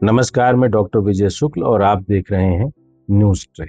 नमस्कार, मैं डॉक्टर विजय शुक्ल और आप देख रहे हैं न्यूज ट्रे।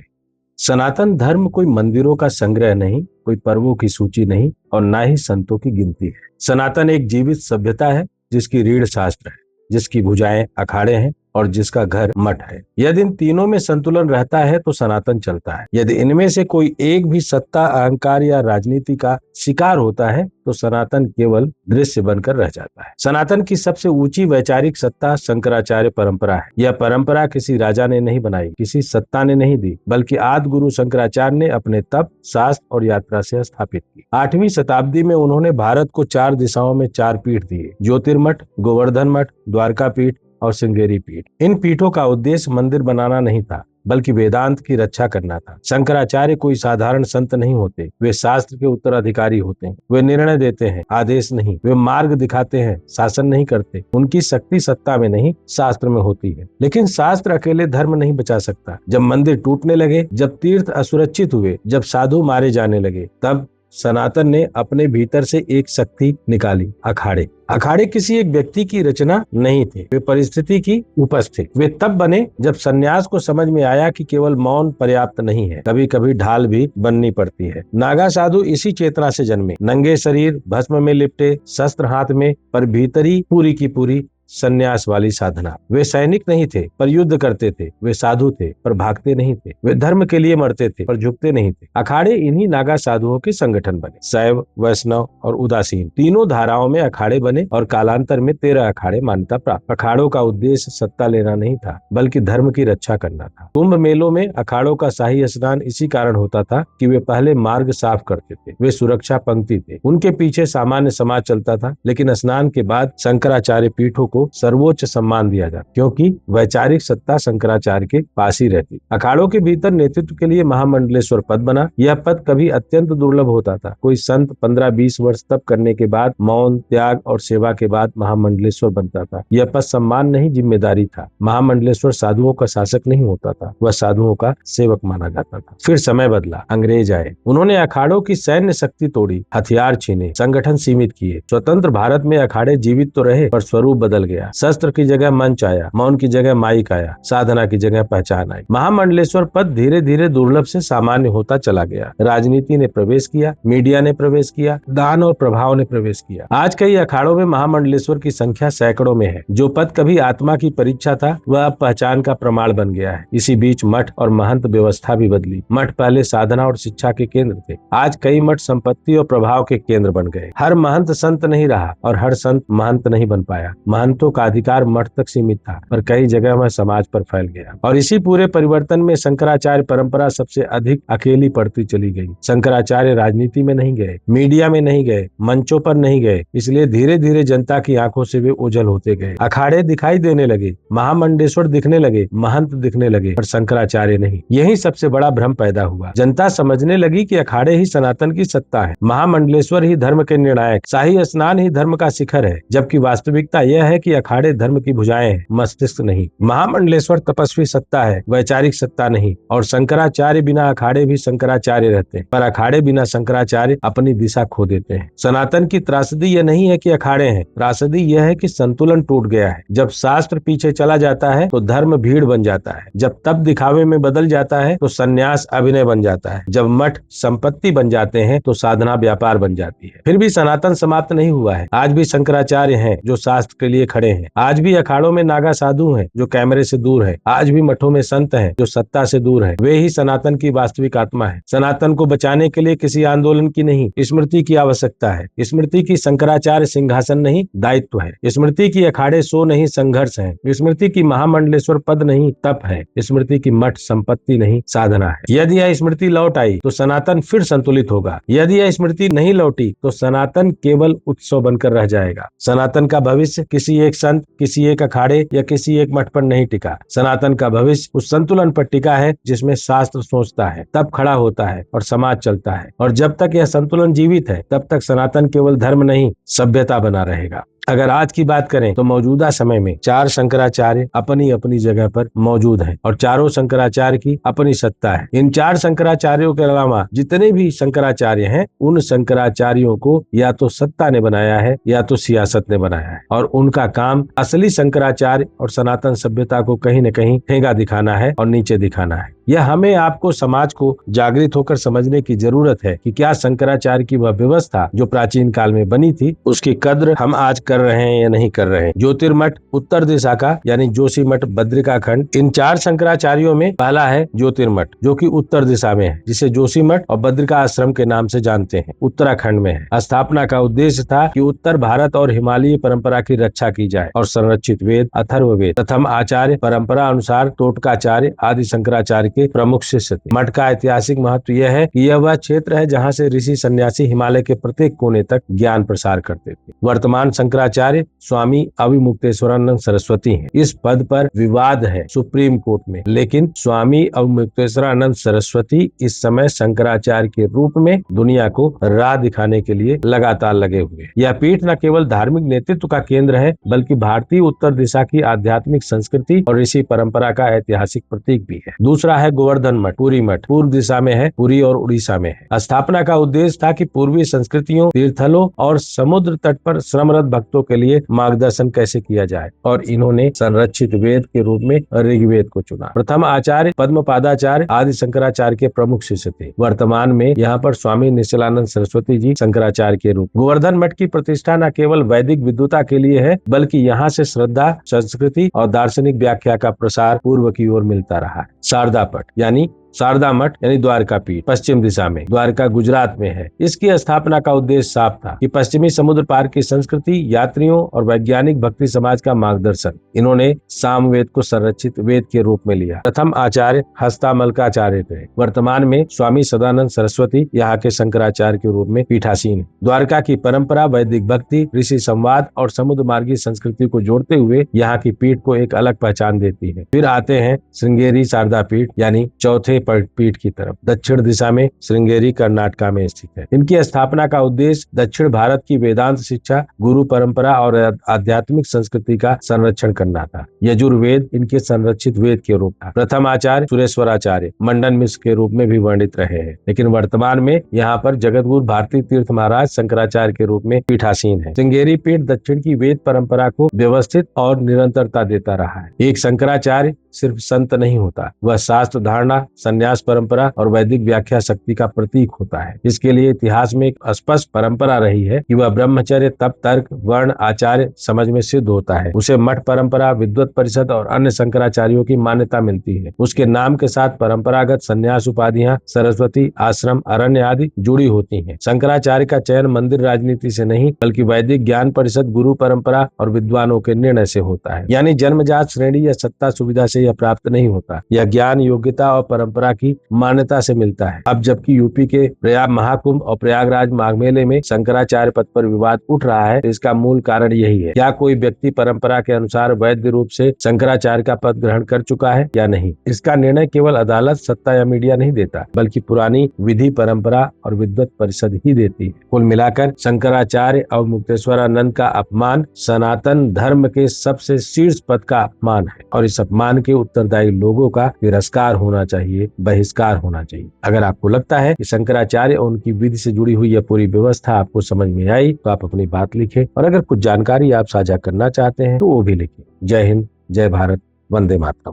सनातन धर्म कोई मंदिरों का संग्रह नहीं, कोई पर्वों की सूची नहीं और ना ही संतों की गिनती है। सनातन एक जीवित सभ्यता है जिसकी रीढ़ शास्त्र है, जिसकी भुजाएं अखाड़े हैं और जिसका घर मठ है। यदि इन तीनों में संतुलन रहता है तो सनातन चलता है। यदि इनमें से कोई एक भी सत्ता, अहंकार या राजनीति का शिकार होता है तो सनातन केवल दृश्य बनकर रह जाता है। सनातन की सबसे ऊंची वैचारिक सत्ता शंकराचार्य परंपरा है। यह परंपरा किसी राजा ने नहीं बनाई, किसी सत्ता ने नहीं दी, बल्कि आदि गुरु शंकराचार्य ने अपने तप, शास्त्र और यात्रा से स्थापित की। 8वीं शताब्दी में उन्होंने भारत को 4 दिशाओं में 4 पीठ दिए: ज्योतिर्मठ, गोवर्धन मठ, द्वारका पीठ और श्रृंगेरी पीठ। इन पीठों का उद्देश्य मंदिर बनाना नहीं था, बल्कि वेदांत की रक्षा करना था। शंकराचार्य कोई साधारण संत नहीं होते, वे शास्त्र के उत्तराधिकारी होते हैं। वे निर्णय देते हैं, आदेश नहीं। वे मार्ग दिखाते हैं, शासन नहीं करते। उनकी शक्ति सत्ता में नहीं, शास्त्र में होती है। लेकिन शास्त्र अकेले धर्म नहीं बचा सकता। जब मंदिर टूटने लगे, जब तीर्थ असुरक्षित हुए, जब साधु मारे जाने लगे, तब सनातन ने अपने भीतर से एक शक्ति निकाली: अखाड़े। अखाड़े किसी एक व्यक्ति की रचना नहीं थे, वे परिस्थिति की उपज थे। वे तब बने जब सन्यास को समझ में आया कि केवल मौन पर्याप्त नहीं है, कभी कभी ढाल भी बननी पड़ती है। नागा साधु इसी चेतना से जन्मे, नंगे शरीर, भस्म में लिपटे, शस्त्र हाथ में, पर भीतरी पूरी की पूरी सन्यास वाली साधना। वे सैनिक नहीं थे पर युद्ध करते थे, वे साधु थे पर भागते नहीं थे, वे धर्म के लिए मरते थे पर झुकते नहीं थे। अखाड़े इन्हीं नागा साधुओं के संगठन बने। शैव, वैष्णव और उदासीन तीनों धाराओं में अखाड़े बने और कालांतर में 13 अखाड़े मान्यता प्राप्त। अखाड़ों का उद्देश्य सत्ता लेना नहीं था, बल्कि धर्म की रक्षा करना था। कुंभ मेलों में अखाड़ों का शाही स्नान इसी कारण होता था कि वे पहले मार्ग साफ करते थे, वे सुरक्षा पंक्ति थे। उनके पीछे सामान्य समाज चलता था, लेकिन स्नान के बाद शंकराचार्य पीठों को सर्वोच्च सम्मान दिया जाता, क्योंकि वैचारिक सत्ता शंकराचार्य के पास ही रहती। अखाड़ों के भीतर नेतृत्व के लिए महामंडलेश्वर पद बना। यह पद कभी अत्यंत दुर्लभ होता था। कोई संत 15-20 वर्ष तप करने के बाद, मौन, त्याग और सेवा के बाद महामंडलेश्वर बनता था। यह पद सम्मान नहीं, जिम्मेदारी था। महामंडलेश्वर साधुओं का शासक नहीं होता था, वह साधुओं का सेवक माना जाता था। फिर समय बदला, अंग्रेज आए। उन्होंने अखाड़ों की सैन्य शक्ति तोड़ी, हथियार छीने, संगठन सीमित किए। स्वतंत्र भारत में अखाड़े जीवित तो रहे, पर स्वरूप बदल गया। शस्त्र की जगह मंच आया, मौन की जगह माइक आया, साधना की जगह पहचान आई। महामंडलेश्वर पद धीरे धीरे दुर्लभ से सामान्य होता चला गया। राजनीति ने प्रवेश किया, मीडिया ने प्रवेश किया, दान और प्रभाव ने प्रवेश किया। आज कई अखाड़ों में महामंडलेश्वर की संख्या सैकड़ों में है। जो पद कभी आत्मा की परीक्षा था, वह अब पहचान का प्रमाण बन गया है। इसी बीच मठ और महंत व्यवस्था भी बदली। मठ पहले साधना और शिक्षा के केंद्र थे, आज कई मठ संपत्ति और प्रभाव के केंद्र बन गए। हर महंत संत नहीं रहा और हर संत महंत नहीं बन पाया। महंतों का अधिकार मठ तक सीमित था, पर कई जगह वह समाज पर फैल गया। और इसी पूरे परिवर्तन में शंकराचार्य परंपरा सबसे अधिक अकेली पड़ती चली गई। शंकराचार्य राजनीति में नहीं गए, मीडिया में नहीं गए, मंचों पर नहीं गए, इसलिए धीरे धीरे जनता की आंखों से वे ओझल होते गए। अखाड़े दिखाई देने लगे, महामंडलेश्वर दिखने लगे, महंत दिखने लगे, पर शंकराचार्य नहीं। यही सबसे बड़ा भ्रम पैदा हुआ। जनता समझने लगी कि अखाड़े ही सनातन की सत्ता है, महामंडलेश्वर ही धर्म के निर्णायक, शाही स्नान ही धर्म का शिखर है, जबकि वास्तविकता यह है कि अखाड़े धर्म की भुजाएं हैं, मस्तिष्क नहीं। महामंडलेश्वर तपस्वी सत्ता है, वैचारिक सत्ता नहीं। और शंकराचार्य बिना अखाड़े भी शंकराचार्य रहते हैं, पर अखाड़े बिना शंकराचार्य अपनी दिशा खो देते हैं। सनातन की त्रासदी यह नहीं है कि अखाड़े हैं, त्रासदी यह है कि संतुलन टूट गया है। जब शास्त्र पीछे चला जाता है तो धर्म भीड़ बन जाता है, जब तप दिखावे में बदल जाता है तो सन्यास अभिनय बन जाता है, जब मठ संपत्ति बन जाते हैं तो साधना व्यापार बन जाती है। फिर भी सनातन समाप्त नहीं हुआ है। आज भी शंकराचार्य हैं जो शास्त्र के लिए खड़े हैं, आज भी अखाड़ों में नागा साधु हैं जो कैमरे से दूर है, आज भी मठों में संत हैं जो सत्ता से दूर है। वे ही सनातन की वास्तविक आत्मा है। सनातन को बचाने के लिए किसी आंदोलन की नहीं, स्मृति की आवश्यकता है। स्मृति की शंकराचार्य सिंहासन नहीं, दायित्व है। स्मृति की अखाड़े सो नहीं, संघर्ष है। स्मृति की महामंडलेश्वर पद नहीं, तप है। स्मृति की मठ संपत्ति नहीं, साधना है। यदि यह स्मृति लौट आई तो सनातन फिर संतुलित होगा। यदि यह स्मृति नहीं लौटी तो सनातन केवल उत्सव बनकर रह जाएगा। सनातन का भविष्य किसी एक संत, किसी एक अखाड़े या किसी एक मठ पर नहीं टिका। सनातन का भविष्य उस संतुलन पर टिका है जिसमें शास्त्र सोचता है, तब खड़ा होता है और समाज चलता है। और जब तक यह संतुलन जीवित है, तब तक सनातन केवल धर्म नहीं, सभ्यता बना रहेगा। अगर आज की बात करें तो मौजूदा समय में 4 शंकराचार्य अपनी अपनी जगह पर मौजूद हैं और चारों शंकराचार्य की अपनी सत्ता है। इन 4 शंकराचार्यों के अलावा जितने भी शंकराचार्य हैं, उन शंकराचार्यों को या तो सत्ता ने बनाया है या तो सियासत ने बनाया है, और उनका काम असली शंकराचार्य और सनातन सभ्यता को कहीं न कहीं ठेंगा दिखाना है और नीचे दिखाना है। यह हमें आपको समाज को जागृत होकर समझने की जरूरत है कि क्या शंकराचार्य की वह व्यवस्था जो प्राचीन काल में बनी थी, उसकी कद्र हम आज कर रहे हैं या नहीं कर रहे हैं। ज्योतिर्मठ उत्तर दिशा का यानी जोशीमठ बद्रिका खंड, इन 4 शंकराचार्यों में पहला है ज्योतिर्मठ, जो कि उत्तर दिशा में है, जिसे जोशीमठ और बद्रिका आश्रम के नाम से जानते हैं, उत्तराखंड में है। स्थापना का उद्देश्य था कि उत्तर भारत और हिमालयी परंपरा की रक्षा की जाए और संरक्षित वेद अथर्ववेद प्रथम आचार्य परंपरा अनुसार टोटकाचार्य आदि शंकराचार्य के प्रमुख शिष्य थे। मठ का ऐतिहासिक महत्व यह है कि यह वह क्षेत्र है जहाँ से ऋषि सन्यासी हिमालय के प्रत्येक कोने तक ज्ञान प्रसार करते थे। वर्तमान शंकराचार्य स्वामी अविमुक्तेश्वरानंद सरस्वती हैं। इस पद पर विवाद है सुप्रीम कोर्ट में, लेकिन स्वामी अविमुक्तेश्वरानंद सरस्वती इस समय शंकराचार्य के रूप में दुनिया को राह दिखाने के लिए लगातार लगे हुए। यह पीठ न केवल धार्मिक नेतृत्व का केंद्र है, बल्कि भारतीय उत्तर दिशा की आध्यात्मिक संस्कृति और ऋषि परंपरा का ऐतिहासिक प्रतीक भी है। दूसरा है गोवर्धन मठ, पुरी मठ, पूर्व दिशा में है, पुरी और उड़ीसा में है। स्थापना का उद्देश्य था कि पूर्वी संस्कृतियों, तीर्थलों और समुद्र तट पर श्रमरत भक्तों के लिए मार्गदर्शन कैसे किया जाए, और इन्होंने संरक्षित वेद के रूप में ऋग्वेद को चुना। प्रथम आचार्य पद्मपादाचार्य आदि शंकराचार्य के प्रमुख शिष्य थे। वर्तमान में यहाँ पर स्वामी निश्चलानंद सरस्वती जी शंकराचार्य के रूप। गोवर्धन मठ की प्रतिष्ठा न केवल वैदिक विद्वता के लिए है, बल्कि यहाँ से श्रद्धा, संस्कृति और दार्शनिक व्याख्या का प्रसार पूर्व की ओर मिलता रहा है। शारदा पट यानी शारदा मठ यानी द्वारका पीठ पश्चिम दिशा में, द्वारका गुजरात में है। इसकी स्थापना का उद्देश्य साफ था कि पश्चिमी समुद्र पार की संस्कृति, यात्रियों और वैज्ञानिक भक्ति समाज का मार्गदर्शन। इन्होंने सामवेद को संरक्षित वेद के रूप में लिया। प्रथम आचार्य हस्तामलकाचार्य थे। वर्तमान में स्वामी सदानंद सरस्वती यहाँ के शंकराचार्य के रूप में पीठासीन है। द्वारका की परंपरा, वैदिक भक्ति, ऋषि संवाद और समुद्र मार्गी संस्कृति को जोड़ते हुए यहाँ की पीठ को एक अलग पहचान देती है। फिर आते हैं श्रृंगेरी शारदा पीठ यानी चौथे पीठ की तरफ। दक्षिण दिशा में श्रृंगेरी कर्नाटका में स्थित है। इनकी स्थापना का उद्देश्य दक्षिण भारत की वेदांत शिक्षा, गुरु परंपरा और आध्यात्मिक संस्कृति का संरक्षण करना था। यजुर्वेद इनके संरक्षित वेद के रूप था। प्रथम आचार्य सुरेश्वराचार्य मंडन मिश्र के रूप में भी वर्णित रहे हैं, लेकिन वर्तमान में यहाँ पर जगतगुरु भारती तीर्थ महाराज शंकराचार्य के रूप में पीठासीन है। श्रृंगेरी पीठ दक्षिण की वेद परंपरा को व्यवस्थित और निरंतरता देता रहा है। एक शंकराचार्य सिर्फ संत नहीं होता, वह शास्त्र धारणा, संन्यास परंपरा और वैदिक व्याख्या शक्ति का प्रतीक होता है। इसके लिए इतिहास में एक स्पष्ट परंपरा रही है कि वह ब्रह्मचर्य, तप, तर्क, वर्ण, आचार्य समझ में सिद्ध होता है। उसे मठ परंपरा, विद्वत परिषद और अन्य शंकराचार्यों की मान्यता मिलती है। उसके नाम के साथ परंपरागत संन्यास उपाधियां, सरस्वती आश्रम, अरण्य आदि जुड़ी होती हैं। शंकराचार्य का चयन मंदिर राजनीति से नहीं, बल्कि वैदिक ज्ञान परिषद, गुरु परंपरा और विद्वानों के निर्णय से होता है। यानी जन्मजात श्रेणी या सत्ता सुविधा से यह प्राप्त नहीं होता। यह ज्ञान, योग्यता और परंपरा की मान्यता से मिलता है। अब जबकि यूपी के प्रयाग महाकुंभ और प्रयागराज माघ मेले में शंकराचार्य पद पर विवाद उठ रहा है, इसका मूल कारण यही है। क्या कोई व्यक्ति परंपरा के अनुसार वैध रूप से शंकराचार्य का पद ग्रहण कर चुका है या नहीं? इसका निर्णय केवल अदालत, सत्ता या मीडिया नहीं देता, बल्कि पुरानी विधि, परंपरा और विद्वत परिषद ही देती है। कुल मिलाकर शंकराचार्य और मुक्तेश्वरानंद का अपमान सनातन धर्म के सबसे शीर्ष पद का अपमान है, और इस अपमान के उत्तरदायी लोगों का तिरस्कार होना चाहिए, बहिष्कार होना चाहिए। अगर आपको लगता है कि शंकराचार्य और उनकी विधि से जुड़ी हुई यह पूरी व्यवस्था आपको समझ में आई, तो आप अपनी बात लिखें, और अगर कुछ जानकारी आप साझा करना चाहते हैं तो वो भी लिखें। जय हिंद, जय भारत, वंदे मातरम।